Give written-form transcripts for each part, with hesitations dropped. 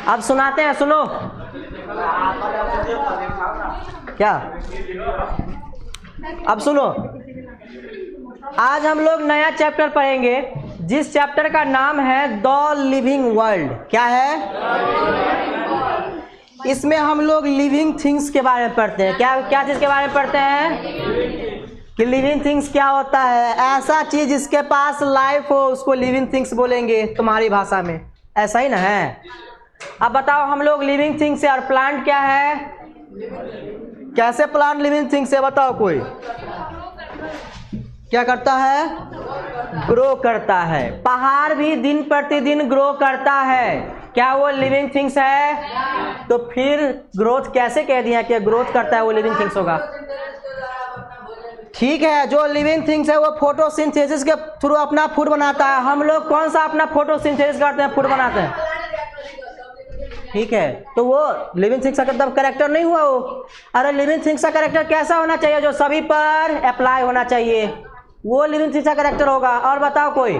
अब सुनाते हैं, सुनो क्या। अब सुनो, आज हम लोग नया चैप्टर पढ़ेंगे जिस चैप्टर का नाम है द लिविंग वर्ल्ड। क्या है? इसमें हम लोग लिविंग थिंग्स के बारे में पढ़ते हैं। क्या क्या चीज के बारे में पढ़ते हैं कि लिविंग थिंग्स क्या होता है। ऐसा चीज जिसके पास लाइफ हो उसको लिविंग थिंग्स बोलेंगे तुम्हारी भाषा में, ऐसा ही ना है। अब बताओ हम लोग लिविंग थिंग्स है, और प्लांट क्या है? कैसे प्लांट लिविंग थिंग्स है बताओ कोई। क्या करता है? ग्रो करता है। पहाड़ भी दिन प्रतिदिन ग्रो करता है, क्या वो लिविंग थिंग्स है? तो फिर ग्रोथ कैसे कह दिया कि ग्रोथ करता है वो लिविंग थिंग्स होगा? ठीक है, जो लिविंग थिंग्स है वो फोटोसिंथेसिस के थ्रू अपना फूड बनाता है। हम लोग कौन सा अपना फोटोसिंथेसिस करते हैं, फूड बनाते हैं? ठीक है, तो वो लिविंग थिंग्स का तब कैरेक्टर नहीं हुआ वो। अरे लिविंग थिंग्स का कैरेक्टर कैसा होना चाहिए? जो सभी पर अप्लाई होना चाहिए, वो लिविंग थिंग्स का कैरेक्टर होगा। और बताओ कोई।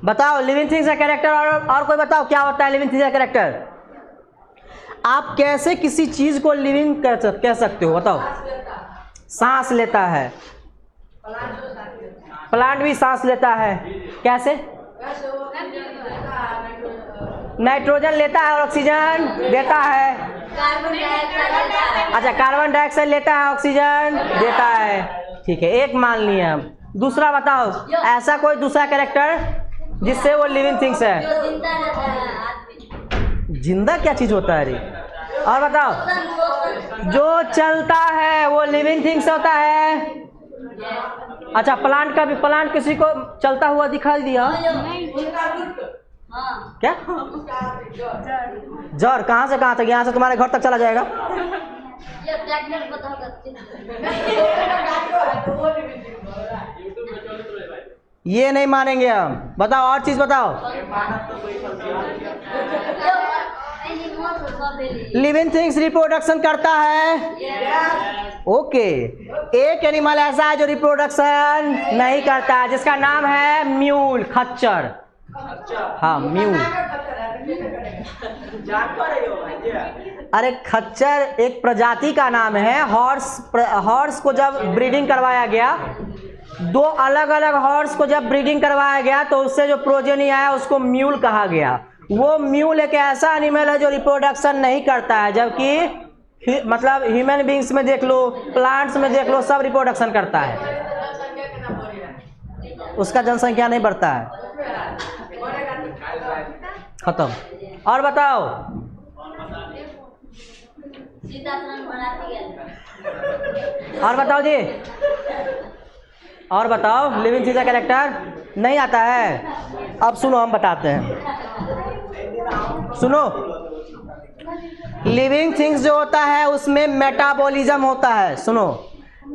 बताओ लिविंग थिंग्स का कैरेक्टर। और कोई बताओ क्या होता है लिविंग थिंग्स का कैरेक्टर। आप कैसे किसी चीज को लिविंग कह सकते हो बताओ? सांस लेता है। प्लांट भी सांस लेता है। कैसे? नाइट्रोजन लेता है और ऑक्सीजन देता है। अच्छा, कार्बन डाइऑक्साइड लेता है, ऑक्सीजन देता है। ठीक है, एक मान लिए हम। दूसरा बताओ, ऐसा कोई दूसरा कैरेक्टर जिससे वो लिविंग थिंग्स है। जिंदा क्या चीज होता है रे? और बताओ, जो चलता है वो लिविंग थिंग्स होता है। अच्छा, प्लांट का भी, प्लांट किसी को चलता हुआ दिखाई दिया? क्या? जड़ कहाँ से कहाँ तक? यहाँ से तुम्हारे घर तक चला जाएगा। ये नहीं मानेंगे हम। बताओ और चीज बताओ। लिविंग थिंग्स रिप्रोडक्शन करता है। ओके, एक एनिमल ऐसा है जो रिप्रोडक्शन नहीं करता है, जिसका नाम है म्यूल, खच्चर। हाँ, म्यूल। अरे खच्चर एक प्रजाति का नाम है। हॉर्स को जब ब्रीडिंग करवाया गया, दो अलग अलग हॉर्स को जब ब्रीडिंग करवाया गया तो उससे जो प्रोजेनी आया उसको म्यूल कहा गया। वो म्यूल एक ऐसा एनिमल है जो रिप्रोडक्शन नहीं करता है, जबकि मतलब ह्यूमन बींग्स में देख लो, प्लांट्स में देख लो, सब रिप्रोडक्शन करता है। उसका जनसंख्या नहीं बढ़ता है। खत्म। और बताओ। और बताओ जी, और बताओ। लिविंग थिंग्स का कैरेक्टर नहीं आता है। अब सुनो, हम बताते हैं। सुनो, लिविंग थिंग्स जो होता है उसमें मेटाबॉलिज्म होता है। सुनो,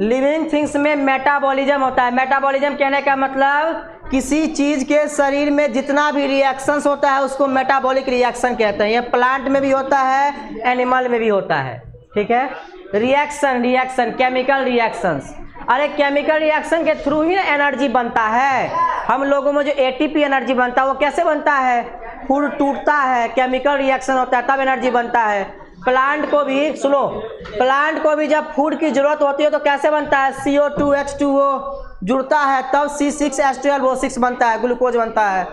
लिविंग थिंग्स में मेटाबॉलिज्म होता है। मेटाबॉलिज्म कहने का मतलब किसी चीज के शरीर में जितना भी रिएक्शंस होता है उसको मेटाबॉलिक रिएक्शन कहते हैं। ये प्लांट में भी होता है, एनिमल में भी होता है। ठीक है, रिएक्शन केमिकल रिएक्शंस। अरे केमिकल रिएक्शन के थ्रू ही एनर्जी बनता है। हम लोगों में जो एटीपी एनर्जी बनता है वो कैसे बनता है? फूड टूटता है, केमिकल रिएक्शन होता है, तब एनर्जी बनता है। प्लांट को भी सुनो, प्लांट को भी जब फूड की जरूरत होती है तो कैसे बनता है? CO2 H2O जुड़ता है, तब C6H12O6 बनता है, ग्लूकोज बनता है।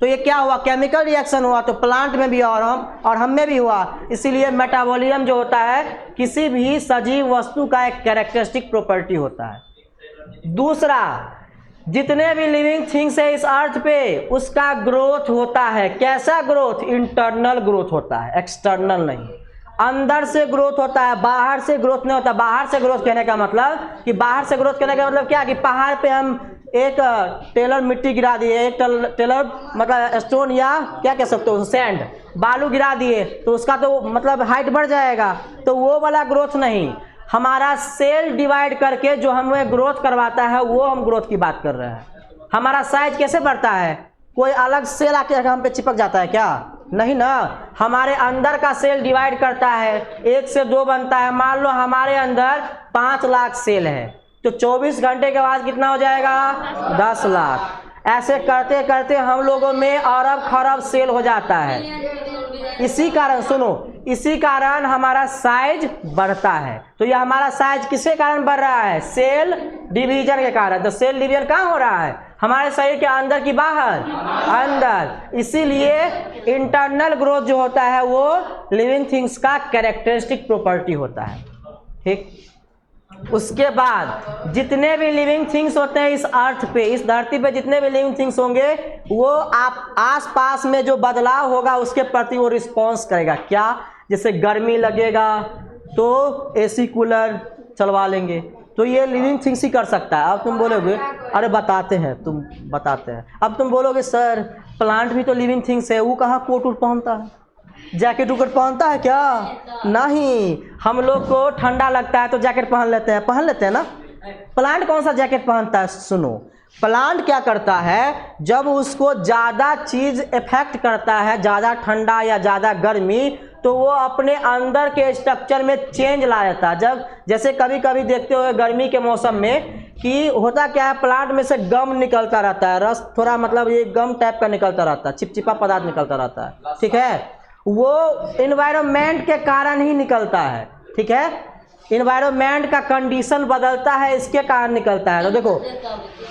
तो ये क्या हुआ? केमिकल रिएक्शन हुआ। तो प्लांट में भी और हम में भी हुआ। इसीलिए मेटाबॉलिज्म जो होता है किसी भी सजीव वस्तु का एक कैरेक्टरिस्टिक प्रॉपर्टी होता है। दूसरा, जितने भी लिविंग थिंग्स है इस अर्थ पे उसका ग्रोथ होता है। कैसा ग्रोथ? इंटरनल ग्रोथ होता है, एक्सटर्नल नहीं। अंदर से ग्रोथ होता है, बाहर से ग्रोथ नहीं होता। बाहर से ग्रोथ कहने का मतलब कि बाहर से ग्रोथ कहने का मतलब क्या कि पहाड़ पे हम एक टेलर मिट्टी गिरा दिए, एक टेलर मतलब स्टोन या क्या कह सकते हो सैंड, बालू गिरा दिए तो उसका तो मतलब हाइट बढ़ जाएगा। तो वो वाला ग्रोथ नहीं। हमारा सेल डिवाइड करके जो हमें ग्रोथ करवाता है वो हम ग्रोथ की बात कर रहे हैं। हमारा साइज कैसे बढ़ता है? कोई अलग सेल आके हम पे चिपक जाता है क्या? नहीं ना, हमारे अंदर का सेल डिवाइड करता है, 1 से 2 बनता है। मान लो हमारे अंदर 5 लाख सेल है, तो 24 घंटे के बाद कितना हो जाएगा? 10 लाख। ऐसे करते करते हम लोगों में अरब खरब सेल हो जाता है। इसी कारण सुनो, इसी कारण हमारा साइज बढ़ता है। तो ये हमारा साइज किसके कारण बढ़ रहा है? सेल डिवीजन के कारण। तो सेल डिवीजन कहाँ हो रहा है? हमारे शरीर के अंदर की बाहर? अंदर। इसीलिए इंटरनल ग्रोथ जो होता है वो लिविंग थिंग्स का कैरेक्टरिस्टिक प्रॉपर्टी होता है। ठीक, उसके बाद जितने भी लिविंग थिंग्स होते हैं इस अर्थ पे, इस धरती पे जितने भी लिविंग थिंग्स होंगे, वो आप आसपास में जो बदलाव होगा उसके प्रति वो रिस्पॉन्स करेगा। क्या? जैसे गर्मी लगेगा तो एसी कूलर चलवा लेंगे, तो ये लिविंग थिंग्स ही कर सकता है। अब तुम बोलोगे अरे बताते हैं, तुम बताते हैं। अब तुम बोलोगे सर प्लांट भी तो लिविंग थिंग्स है, वो कहाँ कोट वोट पहनता है, जैकेट उकेट पहनता है क्या? नहीं। हम लोग को ठंडा लगता है तो जैकेट पहन लेते हैं ना। प्लांट कौन सा जैकेट पहनता है? सुनो, प्लांट क्या करता है, जब उसको ज़्यादा चीज़ इफेक्ट करता है, ज़्यादा ठंडा या ज़्यादा गर्मी, तो वो अपने अंदर के स्ट्रक्चर में चेंज ला देता है। जब जैसे कभी कभी देखते हो गर्मी के मौसम में कि होता क्या है, प्लांट में से गम निकलता रहता है, रस थोड़ा मतलब ये गम टाइप का निकलता रहता है, चिपचिपा पदार्थ निकलता रहता है। ठीक है, वो एनवायरनमेंट के कारण ही निकलता है। ठीक है, एनवायरनमेंट का कंडीशन बदलता है, इसके कारण निकलता है। तो देखो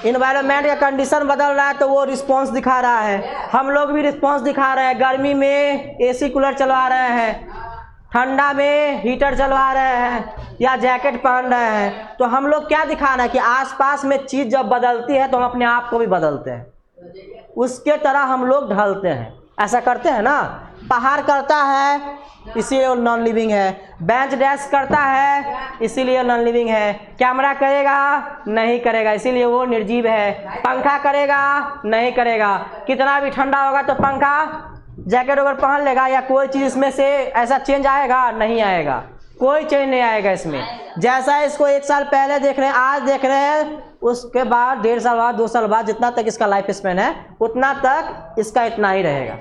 एनवायरनमेंट का कंडीशन बदल रहा है तो वो रिस्पांस दिखा रहा है। हम लोग भी रिस्पांस दिखा रहे हैं। गर्मी में एसी कूलर चलवा रहे हैं, ठंडा में हीटर चलवा रहे हैं या जैकेट पहन रहे हैं, तो हम लोग क्या दिखा रहे हैं कि आसपास में चीज़ जब बदलती है तो हम अपने आप को भी बदलते हैं, उसके तरह हम लोग ढलते हैं। ऐसा करते हैं ना। पहाड़ करता है इसीलिए वो नॉन लिविंग है, बेंच डेस्क करता है इसीलिए नॉन लिविंग है, कैमरा करेगा नहीं करेगा इसीलिए वो निर्जीव है, पंखा करेगा नहीं करेगा, कितना भी ठंडा होगा तो पंखा जैकेट वगैरह पहन लेगा, या कोई चीज़ इसमें से ऐसा चेंज आएगा? नहीं आएगा, कोई चेंज नहीं आएगा इसमें। जैसा इसको 1 साल पहले देख रहे हैं, आज देख रहे हैं, उसके बाद 1.5 साल बाद, 2 साल बाद, जितना तक इसका लाइफ स्पेन है उतना तक इसका इतना ही रहेगा।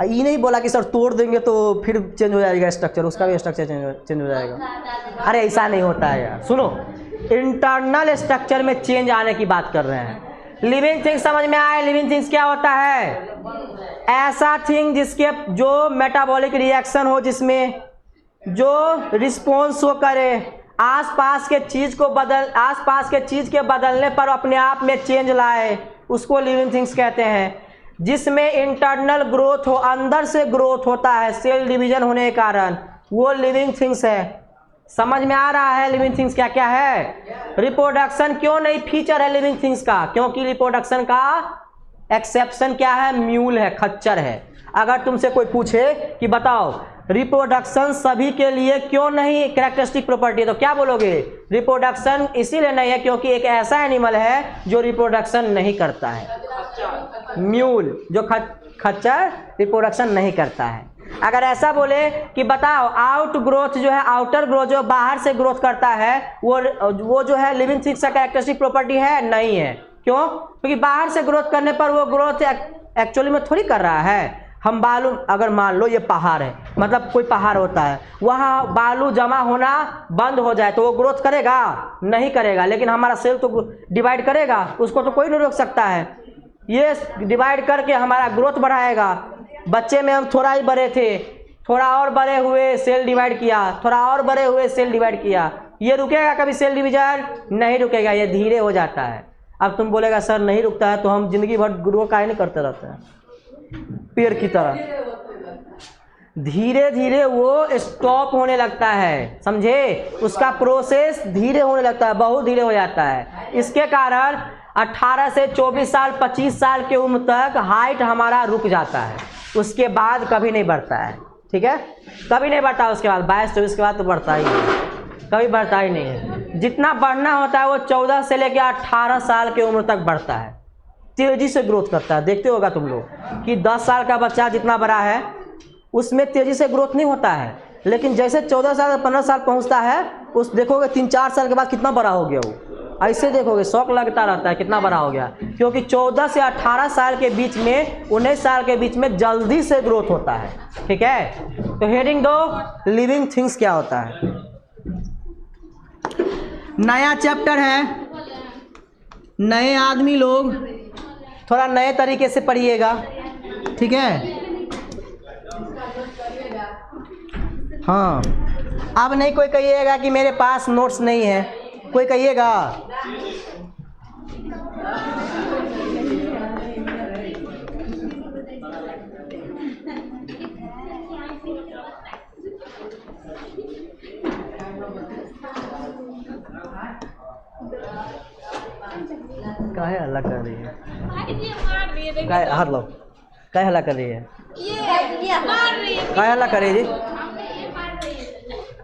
ये नहीं बोला कि सर तोड़ देंगे तो फिर चेंज हो जाएगा स्ट्रक्चर, उसका भी स्ट्रक्चर चेंज हो जाएगा। अरे ऐसा नहीं होता है यार। सुनो, इंटरनल स्ट्रक्चर में चेंज आने की बात कर रहे हैं। लिविंग थिंग्स समझ में आए? लिविंग थिंग्स क्या होता है? ऐसा थिंग जिसके जो मेटाबॉलिक रिएक्शन हो, जिसमें जो रिस्पॉन्स वो करे, आसपास के चीज के बदलने पर अपने आप में चेंज लाए, उसको लिविंग थिंग्स कहते हैं। जिसमें इंटरनल ग्रोथ हो, अंदर से ग्रोथ होता है सेल डिवीजन होने के कारण, वो लिविंग थिंग्स है। समझ में आ रहा है लिविंग थिंग्स क्या क्या है? रिप्रोडक्शन क्यों नहीं फीचर है लिविंग थिंग्स का? क्योंकि रिप्रोडक्शन का एक्सेप्शन क्या है? म्यूल है, खच्चर है। अगर तुमसे कोई पूछे कि बताओ रिप्रोडक्शन सभी के लिए क्यों नहीं कैरेक्टरिस्टिक प्रॉपर्टी, तो क्या बोलोगे? रिप्रोडक्शन इसीलिए नहीं है क्योंकि एक ऐसा एनिमल है जो रिप्रोडक्शन नहीं करता है। म्यूल जो खच्चर रिप्रोडक्शन नहीं करता है। अगर ऐसा बोले कि बताओ आउट ग्रोथ जो है, आउटर ग्रोथ जो बाहर से ग्रोथ करता है, वो जो है लिविंग थिंग्स का कैरेक्टरिस्टिक प्रॉपर्टी है? नहीं है। क्यों? क्योंकि बाहर से ग्रोथ करने पर वो ग्रोथ एक्चुअली में थोड़ी कर रहा है। हम बालू, अगर मान लो ये पहाड़ है, मतलब कोई पहाड़ होता है, वहाँ बालू जमा होना बंद हो जाए तो वो ग्रोथ करेगा? नहीं करेगा। लेकिन हमारा सेल तो डिवाइड करेगा, उसको तो कोई नहीं रोक सकता है। ये डिवाइड करके हमारा ग्रोथ बढ़ाएगा। बच्चे में हम थोड़ा ही बड़े थे, थोड़ा और बड़े हुए सेल डिवाइड किया, थोड़ा और बड़े हुए सेल डिवाइड किया। ये रुकेगा कभी सेल डिवीजन? नहीं रुकेगा, ये धीरे हो जाता है। अब तुम बोलेगा सर नहीं रुकता है तो हम जिंदगी भर ग्रो काहे नहीं करते रहते हैं पेड़ की तरह? धीरे धीरे वो स्टॉप होने लगता है, समझे? उसका प्रोसेस धीरे होने लगता है, बहुत धीरे हो जाता है। इसके कारण 18 से 24 साल 25 साल के उम्र तक हाइट हमारा रुक जाता है, उसके बाद कभी नहीं बढ़ता है। ठीक है, कभी नहीं बढ़ता। उसके बाद 22-24 के बाद तो बढ़ता ही नहीं, कभी बढ़ता ही नहीं है। जितना बढ़ना होता है वो 14 से लेकर 18 साल की उम्र तक बढ़ता है, तेजी से ग्रोथ करता है। देखते होगा तुम लोग कि 10 साल का बच्चा जितना बड़ा है उसमें तेजी से ग्रोथ नहीं होता है, लेकिन जैसे 14 साल 15 साल पहुंचता है, उस देखोगे 3-4 साल के बाद कितना बड़ा हो गया वो, ऐसे देखोगे शौक लगता रहता है कितना बड़ा हो गया, क्योंकि 14 से 18 साल के बीच में, 19 साल के बीच में जल्दी से ग्रोथ होता है। ठीक है, तो हेडिंग दो, लिविंग थिंग्स क्या होता है। नया चैप्टर है, नए आदमी लोग थोड़ा नए तरीके से पढ़िएगा। ठीक है, हाँ, अब नहीं कोई कहिएगा कि मेरे पास नोट्स नहीं है, कोई कहिएगा। काहे हल्ला कर रही है, काहे हाथ लो, काहे हल्ला कर रही है, काहे हल्ला कर रही है जी,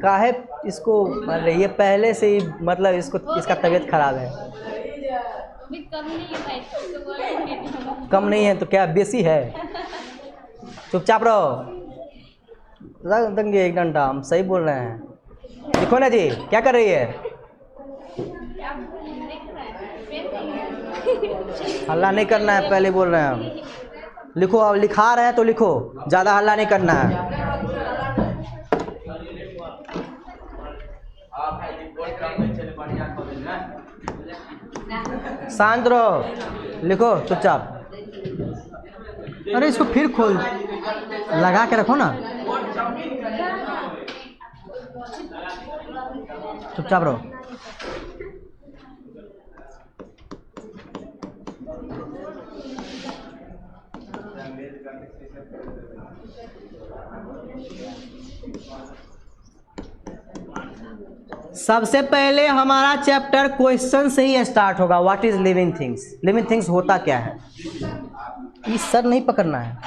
काहे इसको मार रही है, पहले से ही मतलब इसको, इसका तबीयत खराब है। कम नहीं है तो क्या बेसी है, चुपचाप रहो, रख देंगे एक डंडा, हम सही बोल रहे हैं। देखो ना जी क्या कर रही है, हल्ला नहीं करना है, पहले बोल रहे हैं हम। लिखो, अब लिखा रहे हैं तो लिखो, ज़्यादा हल्ला नहीं करना है। शांत रहो, लिखो चुपचाप। अरे इसको फिर खोल, लगा के रखो ना, चुपचाप रहो। सबसे पहले हमारा चैप्टर क्वेश्चन से ही स्टार्ट होगा। What is living things, living things होता क्या है, ये सर नहीं पकड़ना है।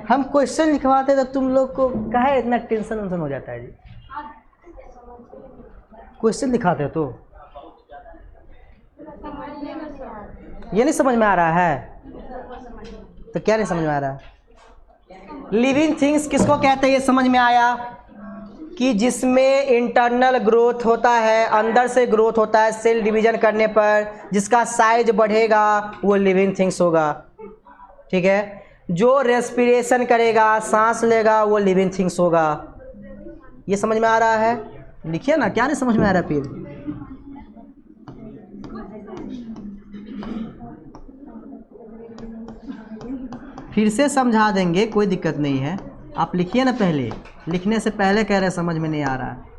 हम क्वेश्चन लिखवाते तो तुम लोग को काहे इतना टेंशन वेंशन हो जाता है जी, क्वेश्चन दिखाते हो तो ये नहीं समझ में आ रहा है, तो क्या नहीं समझ में आ रहा है। लिविंग थिंग्स किसको कहते हैं ये समझ में आया, कि जिसमें इंटरनल ग्रोथ होता है, अंदर से ग्रोथ होता है सेल डिवीजन करने पर, जिसका साइज बढ़ेगा वो लिविंग थिंग्स होगा। ठीक है, जो रेस्पिरेशन करेगा, सांस लेगा, वो लिविंग थिंग्स होगा। ये समझ में आ रहा है, लिखिए ना, क्या नहीं समझ में आ रहा है फिर से समझा देंगे, कोई दिक्कत नहीं है। आप लिखिए ना, पहले लिखने से पहले कह रहे समझ में नहीं आ रहा है।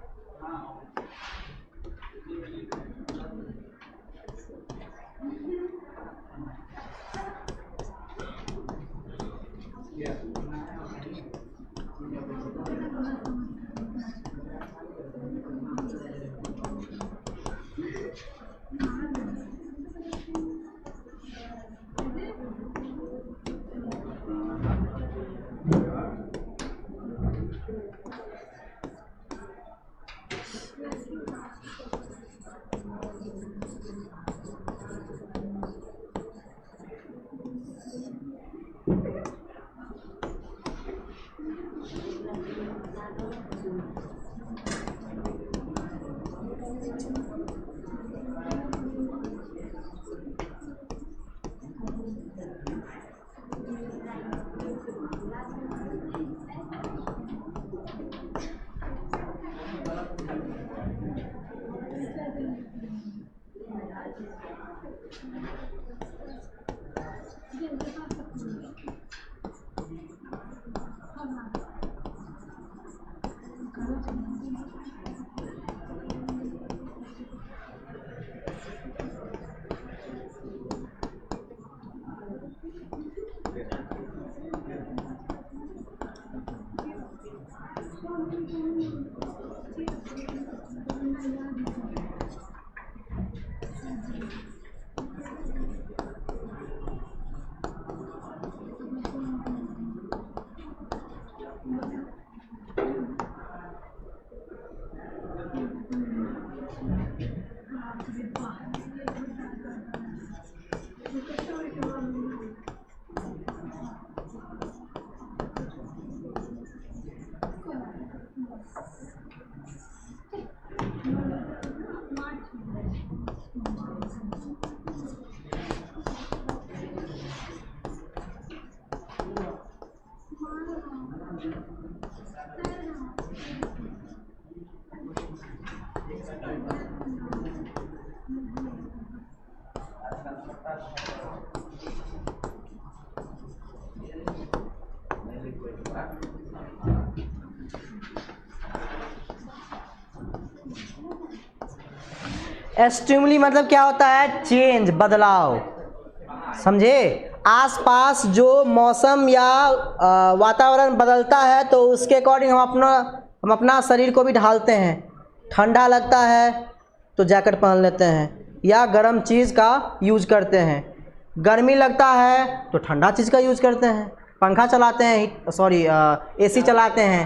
स्टिमुली मतलब क्या होता है? चेंज, बदलाव, समझे? आसपास जो मौसम या वातावरण बदलता है तो उसके अकॉर्डिंग हम अपना शरीर को भी ढालते हैं। ठंडा लगता है तो जैकेट पहन लेते हैं या गर्म चीज़ का यूज करते हैं। गर्मी लगता है तो ठंडा चीज़ का यूज करते हैं, पंखा चलाते हैं, सॉरी एसी चलाते हैं।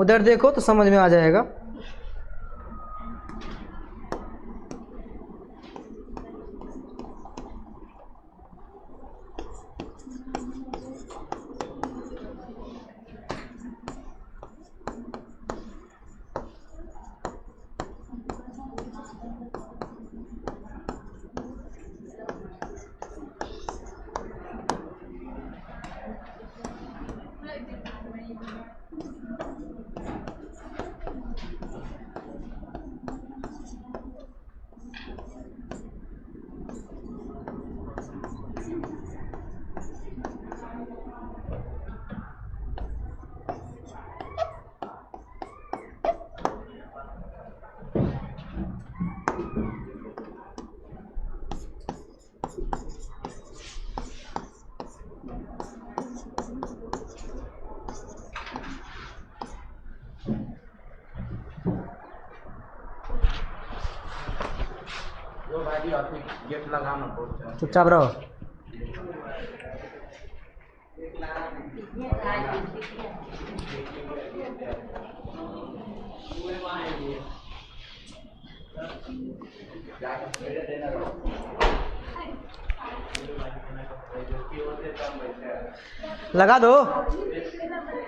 उधर देखो तो समझ में आ जाएगा। गेट लगाना पड़ता है। चुपचाप रहो। लगा दो,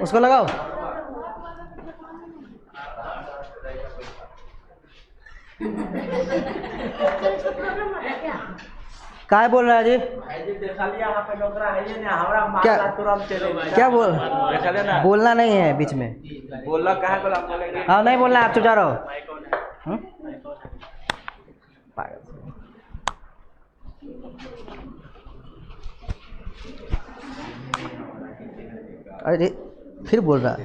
उसको लगाओ। काय बोल रहा है जी? क्या बोलना नहीं है बीच में। बोला कहा बोला बोलेंगे। हाँ नहीं बोलना, आप चुप रहो। अरे फिर बोल रहा है,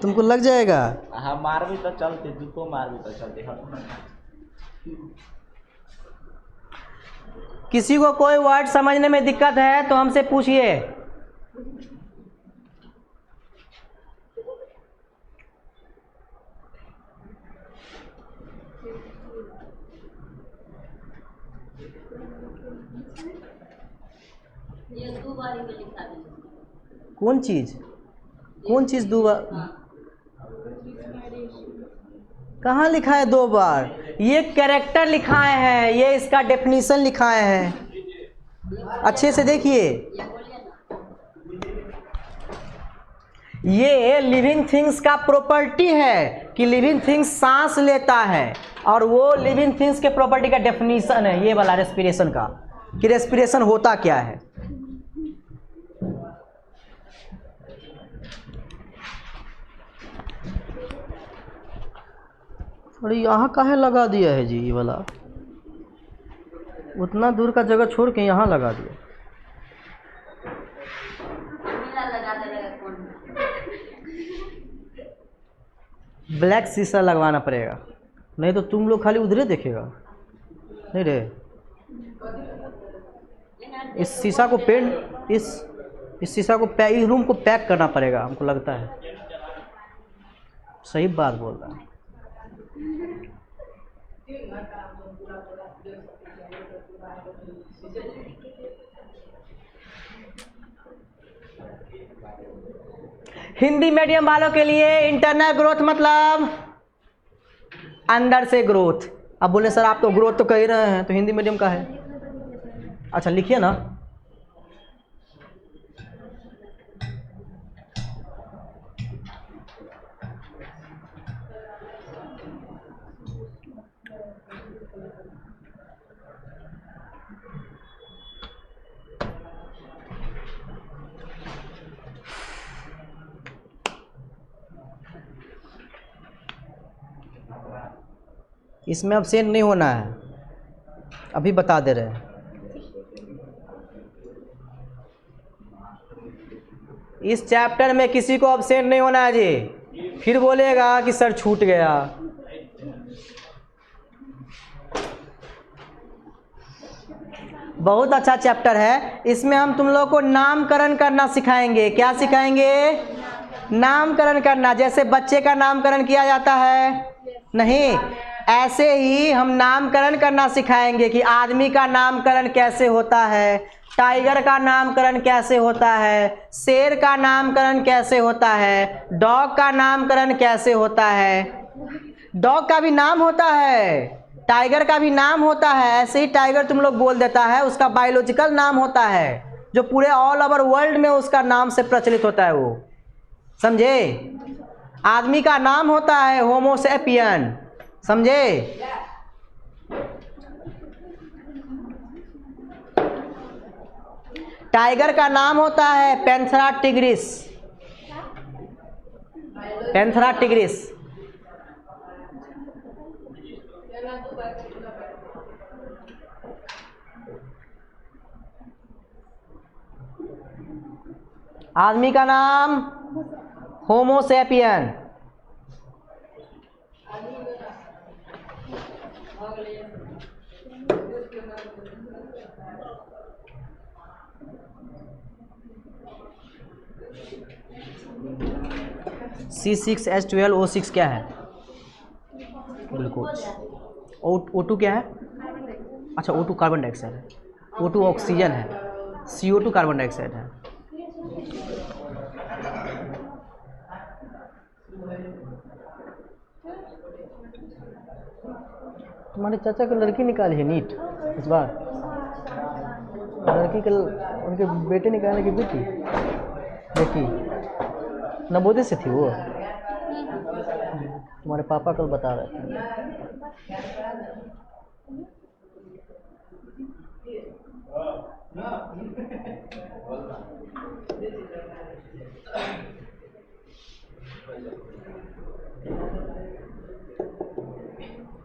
तुमको लग जाएगा। हाँ मार भी तो चलते, दुको मार भी तो चलते। किसी को कोई वर्ड समझने में दिक्कत है तो हमसे पूछिए। ये 2 बारी में लिखा है। कौन चीज? कौन चीज 2 बार? कहाँ लिखा है 2 बार? ये कैरेक्टर लिखाए हैं, ये इसका डेफिनेशन लिखाए हैं। अच्छे से देखिए, ये लिविंग थिंग्स का प्रॉपर्टी है कि लिविंग थिंग्स सांस लेता है, और वो लिविंग थिंग्स के प्रॉपर्टी का डेफिनेशन है ये वाला रेस्पिरेशन का, कि रेस्पिरेशन होता क्या है। अरे यहाँ काहे लगा दिया है जी ये वाला? उतना दूर का जगह छोड़ के यहाँ लगा दिया। ब्लैक शीशा लगवाना पड़ेगा, नहीं तो तुम लोग खाली उधरे देखेगा। नहीं रे, इस शीशा को पेंट, इस शीशा को इस रूम को पैक करना पड़ेगा, हमको लगता है। सही बात बोल रहा है। हिंदी मीडियम वालों के लिए इंटरनल ग्रोथ मतलब अंदर से ग्रोथ। अब बोले सर आप तो ग्रोथ तो कह ही रहे हैं, तो हिंदी मीडियम का है। अच्छा लिखिए ना। इसमें अब सेंड नहीं होना है, अभी बता दे रहे हैं। इस चैप्टर में किसी को अब्सेंट नहीं होना है जी, फिर बोलेगा कि सर छूट गया। बहुत अच्छा चैप्टर है। इसमें हम तुम लोग को नामकरण करना सिखाएंगे। क्या सिखाएंगे? नामकरण करना। जैसे बच्चे का नामकरण किया जाता है, नहीं, ऐसे ही हम नामकरण करना सिखाएंगे कि आदमी का नामकरण कैसे होता है, टाइगर का नामकरण कैसे होता है, शेर का नामकरण कैसे होता है, डॉग का नामकरण कैसे होता है। डॉग का भी नाम होता है, टाइगर का भी नाम होता है। ऐसे ही टाइगर तुम लोग बोल देता है, उसका बायोलॉजिकल नाम होता है जो पूरे ऑल ओवर वर्ल्ड में उसका नाम से प्रचलित होता है, वो समझे। आदमी का नाम होता है होमो सैपियन, समझे। टाइगर का नाम होता है पैंथेरा टिग्रिस, पैंथेरा टिग्रिस। आदमी का नाम होमो सैपियन। C6H12O6 क्या है? ग्लूकोज। O2 क्या है? अच्छा O2 कार्बन डाइऑक्साइड है, O2 ऑक्सीजन है, CO2 कार्बन डाइऑक्साइड है। तुम्हारे चाचा की लड़की निकाली है नीट इस बार, लड़की के उनके बेटे निकाले की बेटी बेटी नवोदय से थी वो, तुम्हारे पापा कल बता रहे थे।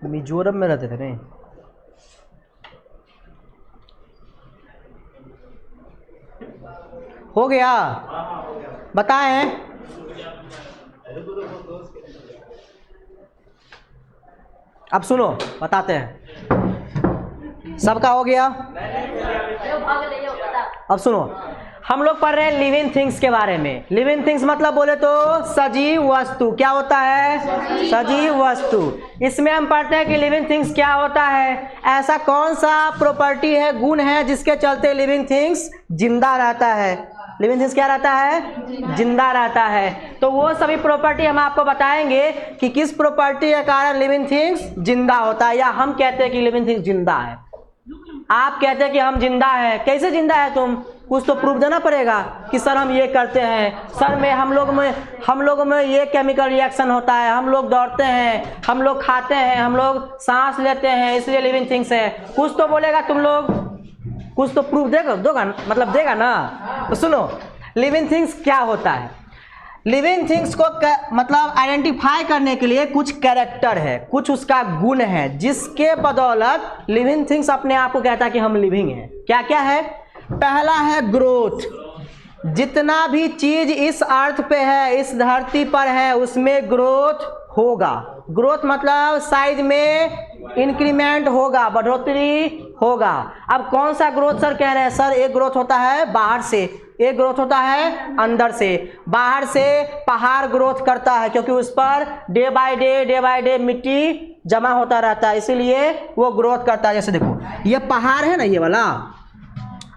मिजोरम में रहते थे नहीं? हो गया, बताएं। अब सुनो बताते हैं, सबका हो गया। अब सुनो, हम लोग पढ़ रहे हैं लिविंग थिंग्स के बारे में। लिविंग थिंग्स मतलब बोले तो सजीव वस्तु। क्या होता है? सजीव वस्तु। इसमें हम पढ़ते हैं कि लिविंग थिंग्स क्या होता है, ऐसा कौन सा प्रॉपर्टी है, गुण है जिसके चलते लिविंग थिंग्स जिंदा रहता है। लिविंग थिंग्स क्या रहता है? जिंदा रहता है। तो वो सभी प्रॉपर्टी हम आपको बताएंगे कि किस प्रॉपर्टी के कारण लिविंग थिंग्स जिंदा होता है, या हम कहते हैं कि लिविंग थिंग्स जिंदा है। आप कहते हैं कि हम जिंदा है, कैसे जिंदा है तुम? कुछ तो प्रूफ देना पड़ेगा कि सर हम ये करते हैं, सर में हम लोगों में ये केमिकल रिएक्शन होता है, हम लोग दौड़ते हैं, हम लोग खाते हैं, हम लोग सांस लेते हैं, इसलिए लिविंग थिंग्स है। कुछ तो बोलेगा तुम लोग, कुछ तो प्रूफ देगा ना। तो सुनो, लिविंग थिंग्स क्या होता है। लिविंग थिंग्स को मतलब आइडेंटिफाई करने के लिए कुछ कैरेक्टर है, कुछ उसका गुण है, जिसके बदौलत लिविंग थिंग्स अपने आप को कहता है कि हम लिविंग हैं। क्या क्या है? पहला है ग्रोथ। जितना भी चीज इस अर्थ पे है, इस धरती पर है, उसमें ग्रोथ होगा। ग्रोथ मतलब साइज में इंक्रीमेंट होगा, बढ़ोतरी होगा। अब कौन सा ग्रोथ सर कह रहे हैं? सर एक ग्रोथ होता है बाहर से, एक ग्रोथ होता है अंदर से। बाहर से पहाड़ ग्रोथ करता है क्योंकि उस पर डे बाय डे मिट्टी जमा होता रहता है, इसीलिए वो ग्रोथ करता है। जैसे देखो ये पहाड़ है ना, ये वाला,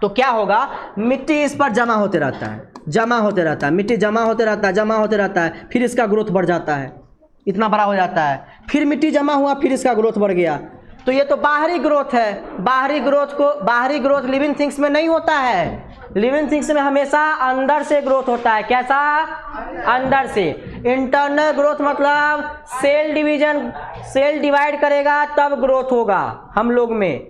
तो क्या होगा, मिट्टी इस पर जमा होते रहता है, मिट्टी जमा होते रहता है, फिर इसका ग्रोथ बढ़ जाता है, इतना बड़ा हो जाता है, फिर मिट्टी जमा हुआ, फिर इसका ग्रोथ बढ़ गया। तो ये तो बाहरी ग्रोथ है। बाहरी ग्रोथ लिविंग थिंग्स में नहीं होता है। लिविंग थिंग्स में हमेशा अंदर से ग्रोथ होता है। कैसा? अंदर से। इंटरनल ग्रोथ मतलब सेल डिवाइड करेगा तब ग्रोथ होगा। हम लोग में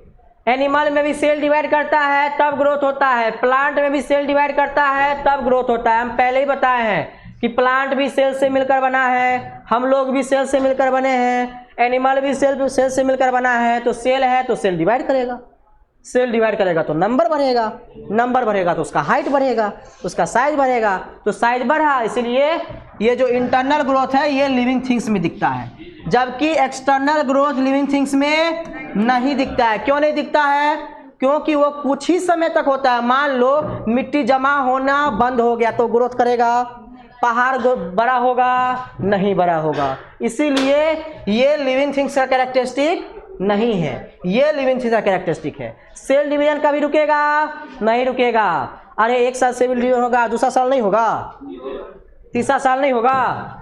एनिमल में भी सेल डिवाइड करता है तब ग्रोथ होता है, प्लांट में भी सेल डिवाइड करता है तब ग्रोथ होता है। हम पहले ही बताए हैं कि प्लांट भी सेल से मिलकर बना है, हम लोग भी सेल से मिलकर बने हैं, एनिमल भी सेल से मिलकर बना है। तो सेल है तो सेल डिवाइड करेगा, तो नंबर बढ़ेगा तो उसका हाइट बढ़ेगा, उसका साइज बढ़ेगा, तो साइज बढ़ा। इसलिए ये जो इंटरनल ग्रोथ है ये लिविंग थिंग्स में दिखता है, जबकि एक्सटर्नल ग्रोथ लिविंग थिंग्स में नहीं दिखता है। क्यों नहीं दिखता है? क्योंकि वो कुछ ही समय तक होता है। मान लो मिट्टी जमा होना बंद हो गया तो ग्रोथ करेगा, पहाड़ बड़ा होगा? नहीं बड़ा होगा। इसीलिए ये लिविंग थिंग्स का कैरेक्टरिस्टिक नहीं है, ये लिविंग थिंग्स का कैरेक्टरिस्टिक है। सेल डिवीजन कभी रुकेगा? नहीं रुकेगा। अरे एक साल सेल डिवीजन होगा, दूसरा साल नहीं होगा, तीसरा साल नहीं होगा।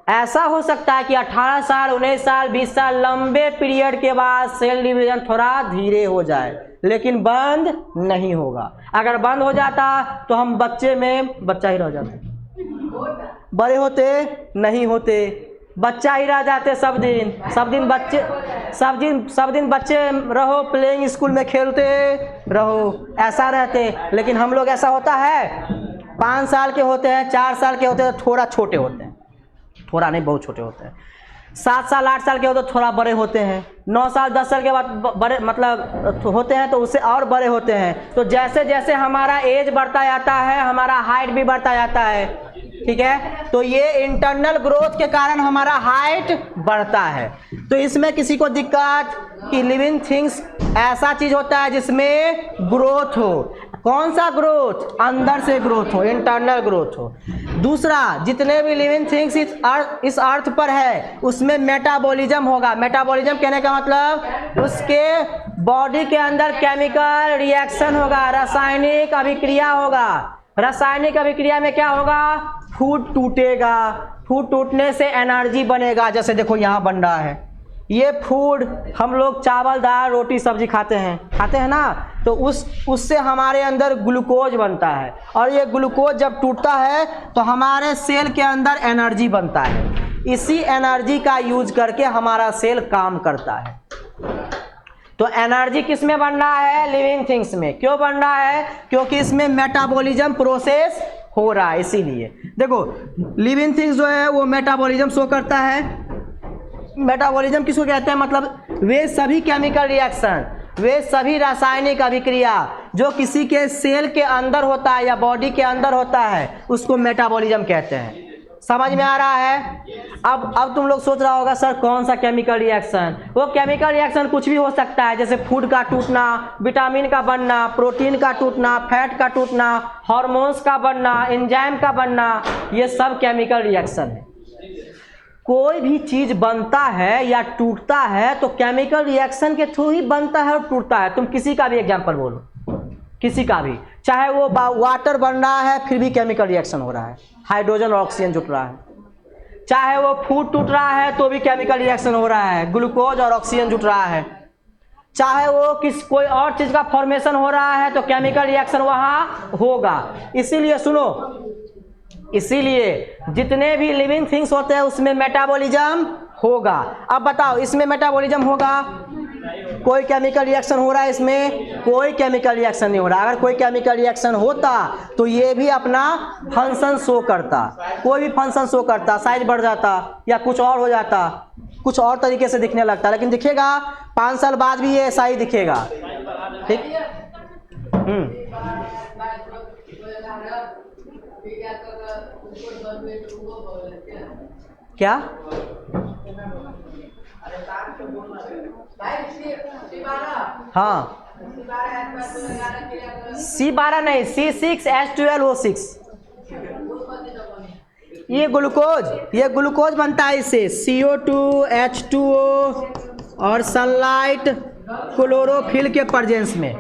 ऐसा हो सकता है कि 18 साल, 19 साल, 20 साल लंबे पीरियड के बाद सेल डिवीजन थोड़ा धीरे हो जाए, लेकिन बंद नहीं होगा। अगर बंद हो जाता तो हम बच्चे में बच्चा ही रह जाते, बड़े होते नहीं होते, बच्चा ही रह जाते। सब दिन बच्चे रहो, प्लेइंग स्कूल में खेलते रहो, ऐसा रहते। लेकिन हम लोग ऐसा होता है, 5 साल के होते हैं, 4 साल के होते हैं तो थोड़ा छोटे होते हैं, थोड़ा नहीं बहुत छोटे होते हैं। 7 साल 8 साल के होते तो थोड़ा बड़े होते हैं। 9 साल 10 साल के बाद बड़े मतलब होते हैं तो उससे और बड़े होते हैं। तो जैसे जैसे हमारा एज बढ़ता जाता है हमारा हाइट भी बढ़ता जाता है, ठीक है। तो ये इंटरनल ग्रोथ के कारण हमारा हाइट बढ़ता है। तो इसमें किसी को दिक्कत कि लिविंग थिंग्स ऐसा चीज होता है जिसमें ग्रोथ हो। कौन सा ग्रोथ? अंदर से ग्रोथ हो, इंटरनल ग्रोथ हो। दूसरा, जितने भी लिविंग थिंग्स इस अर्थ पर है उसमें मेटाबॉलिज्म होगा। मेटाबॉलिज्म कहने का मतलब उसके बॉडी के अंदर केमिकल रिएक्शन होगा, रासायनिक अभिक्रिया होगा। रासायनिक अभिक्रिया में क्या होगा? फूड टूटेगा, फूड टूटने से एनर्जी बनेगा। जैसे देखो यहाँ बन रहा है ये फूड, हम लोग चावल दाल रोटी सब्जी खाते हैं ना, तो उससे हमारे अंदर ग्लूकोज बनता है, और ये ग्लूकोज जब टूटता है तो हमारे सेल के अंदर एनर्जी बनता है। इसी एनर्जी का यूज करके हमारा सेल काम करता है। तो एनर्जी किस में बन रहा है? लिविंग थिंग्स में। क्यों बन रहा है? क्योंकि इसमें मेटाबॉलिज्म प्रोसेस हो रहा है। इसीलिए देखो लिविंग थिंग्स जो है वो मेटाबॉलिज्म शो करता है। मेटाबॉलिज्म किसको कहते हैं? मतलब वे सभी केमिकल रिएक्शन, वे सभी रासायनिक अभिक्रिया जो किसी के सेल के अंदर होता है या बॉडी के अंदर होता है उसको मेटाबॉलिज्म कहते हैं। समझ में आ रहा है? अब तुम लोग सोच रहा होगा सर कौन सा केमिकल रिएक्शन? वो केमिकल रिएक्शन कुछ भी हो सकता है, जैसे फूड का टूटना, विटामिन का बनना, प्रोटीन का टूटना, फैट का टूटना, हार्मोन्स का बनना, एंजाइम का बनना, ये सब केमिकल रिएक्शन है। कोई भी चीज बनता है या टूटता है तो केमिकल रिएक्शन के थ्रू ही बनता है और टूटता है। तुम किसी का भी एग्जांपल बोलो, किसी का भी, चाहे वो वाटर बन रहा है फिर भी केमिकल रिएक्शन हो रहा है, हाइड्रोजन और ऑक्सीजन जुट रहा है। चाहे वो फूड टूट रहा है तो भी केमिकल रिएक्शन हो रहा है, ग्लूकोज और ऑक्सीजन जुट रहा है। चाहे वो कोई और चीज का फॉर्मेशन हो रहा है तो केमिकल रिएक्शन वहां होगा। इसीलिए सुनो, इसीलिए जितने भी लिविंग थिंग्स होते हैं उसमें मेटाबॉलिज्म होगा। अब बताओ इसमें मेटाबॉलिज्म होगा? कोई केमिकल रिएक्शन हो रहा है इसमें? कोई केमिकल रिएक्शन नहीं हो रहा। अगर कोई केमिकल रिएक्शन होता तो ये भी अपना फंक्शन शो करता, कोई भी फंक्शन शो करता, साइज बढ़ जाता या कुछ और हो जाता, कुछ और तरीके से दिखने लगता। लेकिन दिखेगा 5 साल बाद भी ये ऐसा ही दिखेगा। ठीक। क्या? हाँ, C12 नहीं, C6H12O6। ये ग्लूकोज बनता है इससे, CO2 H2O और सनलाइट क्लोरोफिल के प्रेजेंस में।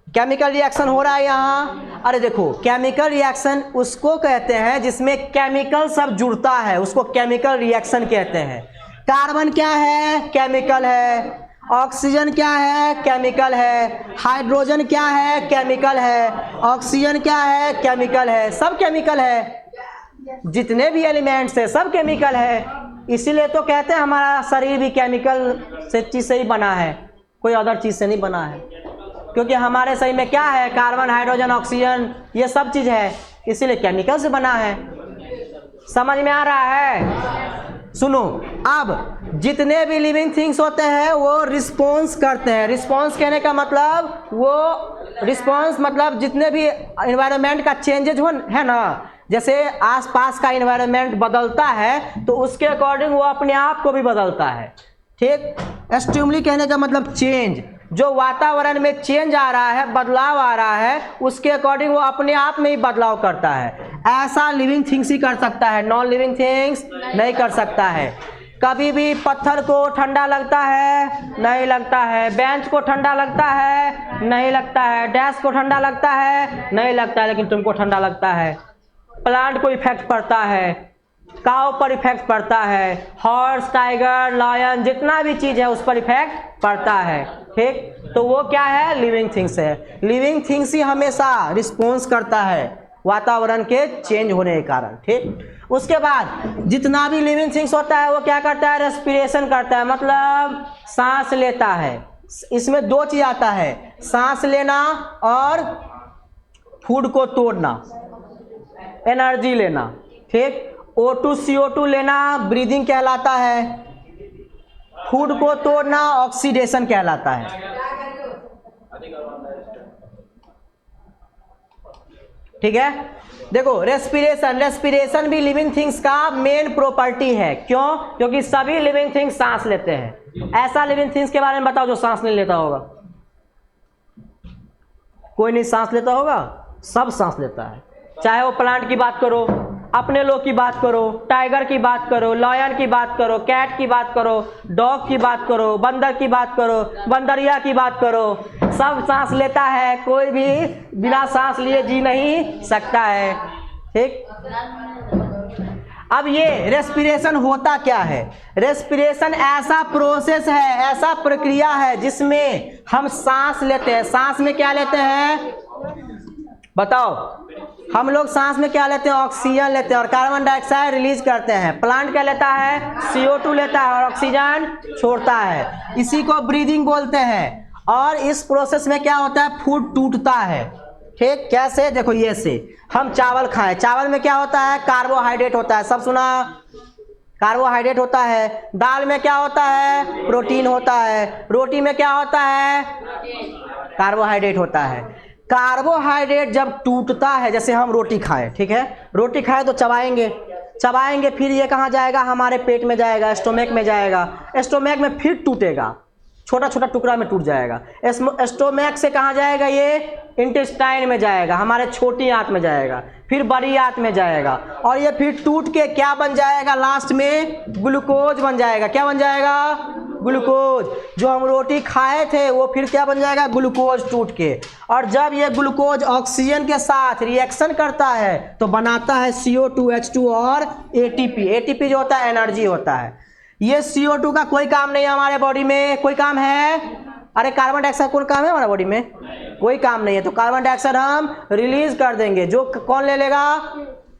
केमिकल रिएक्शन हो रहा है यहाँ। अरे देखो केमिकल रिएक्शन उसको कहते हैं जिसमें केमिकल सब जुड़ता है, उसको केमिकल रिएक्शन कहते हैं। कार्बन क्या है? केमिकल है। ऑक्सीजन क्या है? केमिकल है। हाइड्रोजन क्या है? केमिकल है। ऑक्सीजन क्या है? केमिकल है। सब केमिकल है, जितने भी एलिमेंट्स है सब केमिकल है। इसीलिए तो कहते हैं हमारा शरीर भी केमिकल चीज से ही बना है, कोई अदर चीज से नहीं बना है। क्योंकि हमारे शरीर में क्या है? कार्बन, हाइड्रोजन, ऑक्सीजन, ये सब चीज है, इसीलिए केमिकल से बना है। समझ में आ रहा है? सुनो, अब जितने भी लिविंग थिंग्स होते हैं वो रिस्पॉन्स करते हैं। रिस्पॉन्स कहने का मतलब वो रिस्पॉन्स मतलब जितने भी एनवायरनमेंट का चेंजेज है ना, जैसे आसपास का एनवायरनमेंट बदलता है तो उसके अकॉर्डिंग वो अपने आप को भी बदलता है। ठीक। स्टिमुली कहने का मतलब चेंज, जो वातावरण में चेंज आ रहा है, बदलाव आ रहा है, उसके अकॉर्डिंग वो अपने आप में ही बदलाव करता है। ऐसा लिविंग थिंग्स ही कर सकता है, नॉन लिविंग थिंग्स नहीं कर सकता है। कभी भी पत्थर को ठंडा लगता है? नहीं लगता है। बेंच को ठंडा लगता है? नहीं लगता है। डेस्क को ठंडा लगता है? नहीं लगता है। लेकिन तुमको ठंडा लगता है। प्लांट को इफेक्ट पड़ता है, काऊ पर इफेक्ट पड़ता है, हॉर्स, टाइगर, लायन, जितना भी चीज है उस पर इफेक्ट पड़ता है। ठीक। तो वो क्या है? लिविंग थिंग्स है। लिविंग थिंग्स ही हमेशा रिस्पॉन्स करता है वातावरण के चेंज होने के कारण। ठीक। उसके बाद जितना भी लिविंग थिंग्स होता है वो क्या करता है? रेस्पिरेशन करता है, मतलब सांस लेता है। इसमें 2 चीज आता है, सांस लेना और फूड को तोड़ना, एनर्जी लेना। ठीक। O2 CO2 लेना ब्रीदिंग कहलाता है, फूड को तोड़ना ऑक्सीडेशन कहलाता है। ठीक है। देखो रेस्पिरेशन भी लिविंग थिंग्स का मेन प्रॉपर्टी है। क्यों? क्योंकि सभी लिविंग थिंग्स सांस लेते हैं। ऐसा लिविंग थिंग्स के बारे में बताओ जो सांस नहीं लेता होगा। कोई नहीं सांस लेता होगा? सब सांस लेता है, चाहे वो प्लांट की बात करो, अपने लोग की बात करो, टाइगर की बात करो, लायन की बात करो, कैट की बात करो, डॉग की बात करो, बंदर की बात करो, बंदरिया की बात करो, सब सांस लेता है। कोई भी बिना सांस लिए जी नहीं सकता है। ठीक, अब ये रेस्पिरेशन होता क्या है? रेस्पिरेशन ऐसा प्रोसेस है, ऐसा प्रक्रिया है जिसमें हम सांस लेते हैं। सांस में क्या लेते हैं बताओ? हम लोग सांस में क्या लेते हैं? ऑक्सीजन लेते हैं और कार्बन डाइऑक्साइड रिलीज करते हैं। प्लांट क्या लेता है? CO2 लेता है और ऑक्सीजन छोड़ता है। इसी को ब्रीदिंग बोलते हैं। और इस प्रोसेस में क्या होता है? फूड टूटता है। ठीक, कैसे? देखो ये से हम चावल खाएं, चावल में क्या होता है? कार्बोहाइड्रेट होता है। सब सुना? कार्बोहाइड्रेट होता है। दाल में क्या होता है? प्रोटीन होता है। रोटी में क्या होता है? कार्बोहाइड्रेट होता है। कार्बोहाइड्रेट जब टूटता है, जैसे हम रोटी खाएं, ठीक है, रोटी खाएं तो चबाएंगे, चबाएंगे, फिर ये कहाँ जाएगा? हमारे पेट में जाएगा, स्टोमक में जाएगा, स्टोमक में फिर टूटेगा, छोटा छोटा टुकड़ा में टूट जाएगा। स्टोमक से कहाँ जाएगा? ये इंटेस्टाइन में जाएगा, हमारे छोटी आंत में जाएगा, फिर बड़ी आंत में जाएगा, और ये फिर टूट के क्या बन जाएगा? लास्ट में ग्लूकोज बन जाएगा। क्या बन जाएगा? ग्लूकोज। जो हम रोटी खाए थे वो फिर क्या बन जाएगा? ग्लूकोज टूट के। और जब ये ग्लूकोज ऑक्सीजन के साथ रिएक्शन करता है तो बनाता है CO2, H2 और ATP। ATP जो होता है एनर्जी होता है। ये CO2 का कोई काम नहीं है हमारे बॉडी में। कोई काम है? अरे कार्बन डाइऑक्साइड कोई काम है हमारे बॉडी में? कोई काम नहीं है। तो कार्बन डाइऑक्साइड हम रिलीज कर देंगे। जो कौन ले लेगा?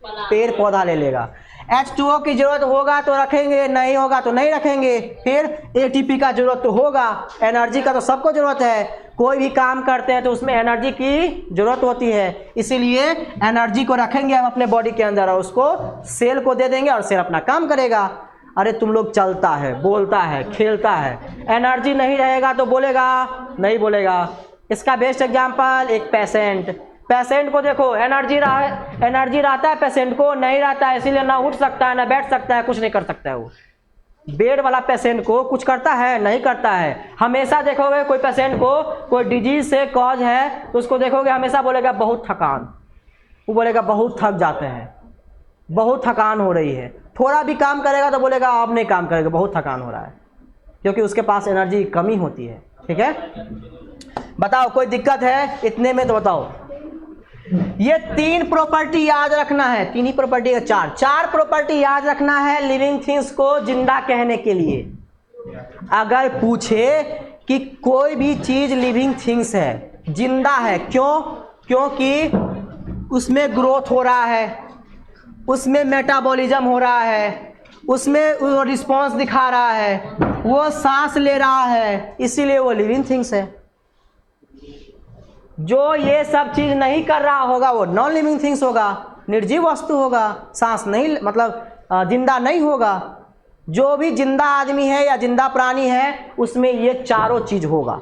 पेड़ पौधा ले लेगा। H2O की जरूरत होगा तो रखेंगे, नहीं होगा तो नहीं रखेंगे। फिर ATP का जरूरत तो होगा। एनर्जी का तो सबको जरूरत है। कोई भी काम करते हैं तो उसमें एनर्जी की जरूरत होती है, इसीलिए एनर्जी को रखेंगे हम अपने बॉडी के अंदर और उसको सेल को दे देंगे और सेल अपना काम करेगा। अरे तुम लोग चलता है, बोलता है, खेलता है, एनर्जी नहीं रहेगा तो बोलेगा? नहीं बोलेगा। इसका बेस्ट एग्जांपल एक पेशेंट को देखो, एनर्जी रहता है पेशेंट को? नहीं रहता है, इसीलिए ना उठ सकता है, ना बैठ सकता है, कुछ नहीं कर सकता है। वो बेड वाला पेशेंट को कुछ करता है? नहीं करता है। हमेशा देखोगे कोई पेशेंट को कोई डिजीज से कॉज है तो उसको देखोगे हमेशा बोलेगा बहुत थकान, वो बोलेगा बहुत थक जाते हैं, बहुत थकान हो रही है। थोड़ा भी काम करेगा तो बोलेगा अब नहीं काम करेगा, बहुत थकान हो रहा है, क्योंकि उसके पास एनर्जी की कमी होती है। ठीक है, बताओ कोई दिक्कत है इतने में? तो बताओ। ये 3 प्रॉपर्टी याद रखना है, 3 ही प्रॉपर्टी है, 4 प्रॉपर्टी याद रखना है लिविंग थिंग्स को जिंदा कहने के लिए। अगर पूछे कि कोई भी चीज लिविंग थिंग्स है, जिंदा है, क्यों? क्योंकि उसमें ग्रोथ हो रहा है, उसमें मेटाबॉलिज्म हो रहा है, उसमें वो रिस्पॉन्स दिखा रहा है, वो सांस ले रहा है, इसीलिए वो लिविंग थिंग्स है। जो ये सब चीज नहीं कर रहा होगा वो नॉन लिविंग थिंग्स होगा, निर्जीव वस्तु होगा, सांस नहीं, मतलब जिंदा नहीं होगा। जो भी जिंदा आदमी है या जिंदा प्राणी है उसमें ये चारों चीज होगा।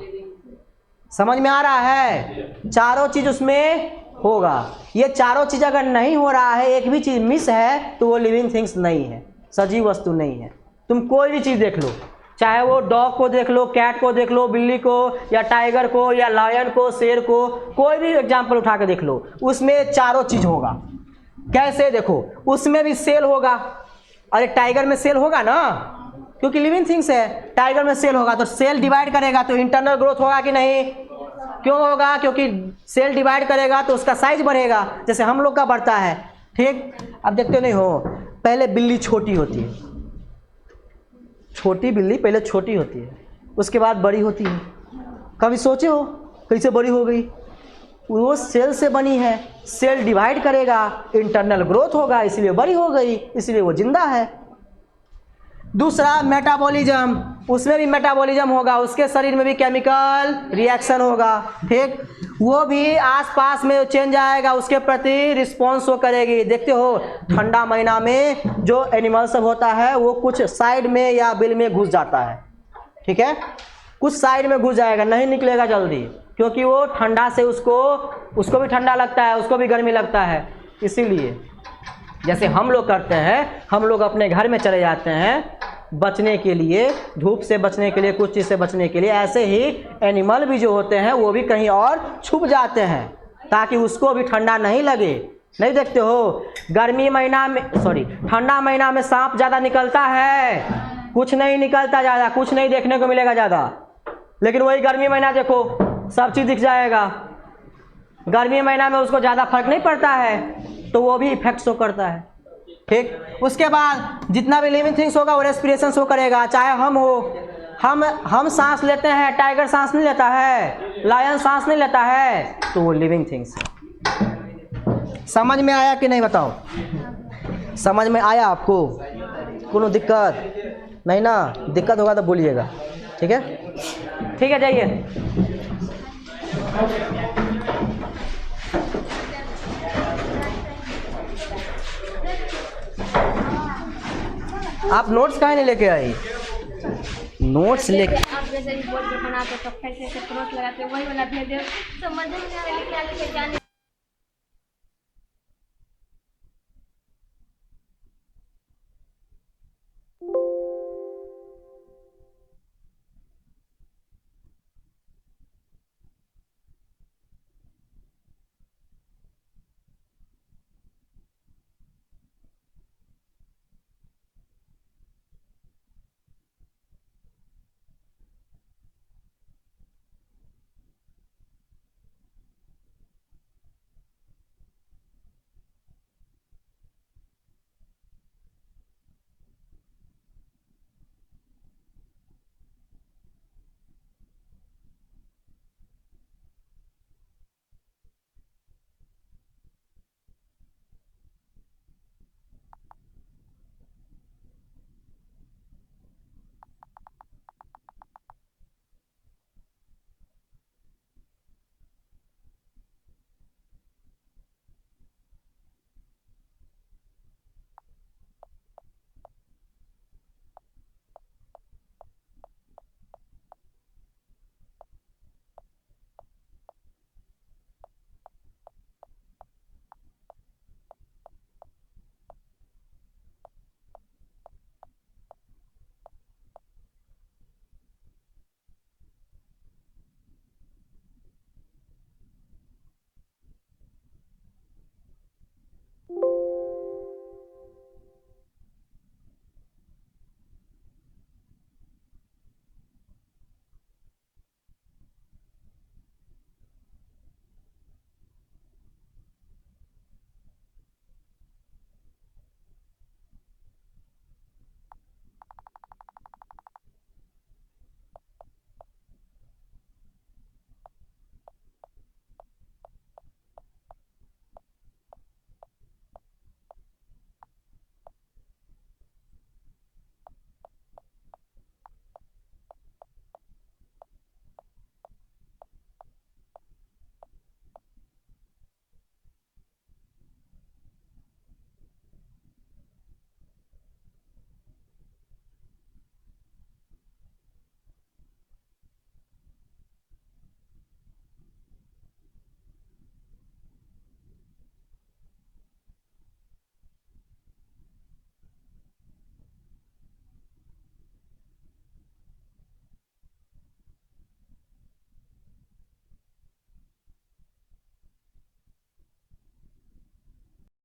समझ में आ रहा है? चारों चीज उसमें होगा। ये चारों चीज अगर नहीं हो रहा है, एक भी चीज मिस है, तो वो लिविंग थिंग्स नहीं है, सजीव वस्तु नहीं है। तुम कोई भी चीज देख लो, चाहे वो डॉग को देख लो, कैट को देख लो, बिल्ली को या टाइगर को या लायन को, शेर को, कोई भी एग्जाम्पल उठा के देख लो, उसमें चारों चीज होगा। कैसे? देखो, उसमें भी सेल होगा। अरे टाइगर में सेल होगा ना, क्योंकि लिविंग थिंग्स है। टाइगर में सेल होगा तो सेल डिवाइड करेगा तो इंटरनल ग्रोथ होगा कि नहीं? क्यों होगा? क्योंकि सेल डिवाइड करेगा तो उसका साइज बढ़ेगा, जैसे हम लोग का बढ़ता है। ठीक, अब देखते नहीं हो, पहले बिल्ली छोटी होती है, छोटी बिल्ली पहले छोटी होती है, उसके बाद बड़ी होती है। कभी सोचे हो कैसे बड़ी हो गई? वो सेल से बनी है, सेल डिवाइड करेगा, इंटरनल ग्रोथ होगा, इसलिए बड़ी हो गई, इसलिए वो जिंदा है। दूसरा मेटाबॉलिज्म, उसमें भी मेटाबॉलिज्म होगा, उसके शरीर में भी केमिकल रिएक्शन होगा। ठीक, वो भी आसपास में चेंज आएगा, उसके प्रति रिस्पॉन्स वो करेगी। देखते हो ठंडा महीना में जो एनिमल सब होता है वो कुछ साइड में या बिल में घुस जाता है। ठीक है, कुछ साइड में घुस जाएगा, नहीं निकलेगा जल्दी, क्योंकि वो ठंडा से उसको भी ठंडा लगता है, उसको भी गर्मी लगता है। इसीलिए जैसे हम लोग करते हैं, हम लोग अपने घर में चले जाते हैं बचने के लिए, धूप से बचने के लिए, कुछ चीज़ से बचने के लिए, ऐसे ही एनिमल भी जो होते हैं वो भी कहीं और छुप जाते हैं। ताकि उसको भी ठंडा नहीं लगे। नहीं देखते हो गर्मी महीना में ठंडा महीना में सांप ज़्यादा निकलता है, कुछ नहीं निकलता ज़्यादा, कुछ नहीं देखने को मिलेगा ज़्यादा। लेकिन वही गर्मी महीना देखो सब चीज़ दिख जाएगा। गर्मी महीना में उसको ज़्यादा फर्क नहीं पड़ता है, तो वो भी इफेक्ट शो करता है। ठीक, उसके बाद जितना भी लिविंग थिंग्स होगा वो रेस्पिरेशन शो करेगा। चाहे हम हो, हम सांस लेते हैं, टाइगर सांस नहीं लेता है, लायन सांस नहीं लेता है, तो वो लिविंग थिंग्स। समझ में आया कि नहीं बताओ? समझ में आया आपको? कोनो दिक्कत नहीं ना? दिक्कत होगा तो बोलिएगा। ठीक है, ठीक है, जाइए। आप नोट्स काहे नहीं लेके आई? नोट्स लेके आप जैसे बोर्ड पे बनाते तो कैसे क्रॉस लगाते वही वाला भेज दो, समझ में नहीं आ रहा है क्या लिखे क्या नहीं।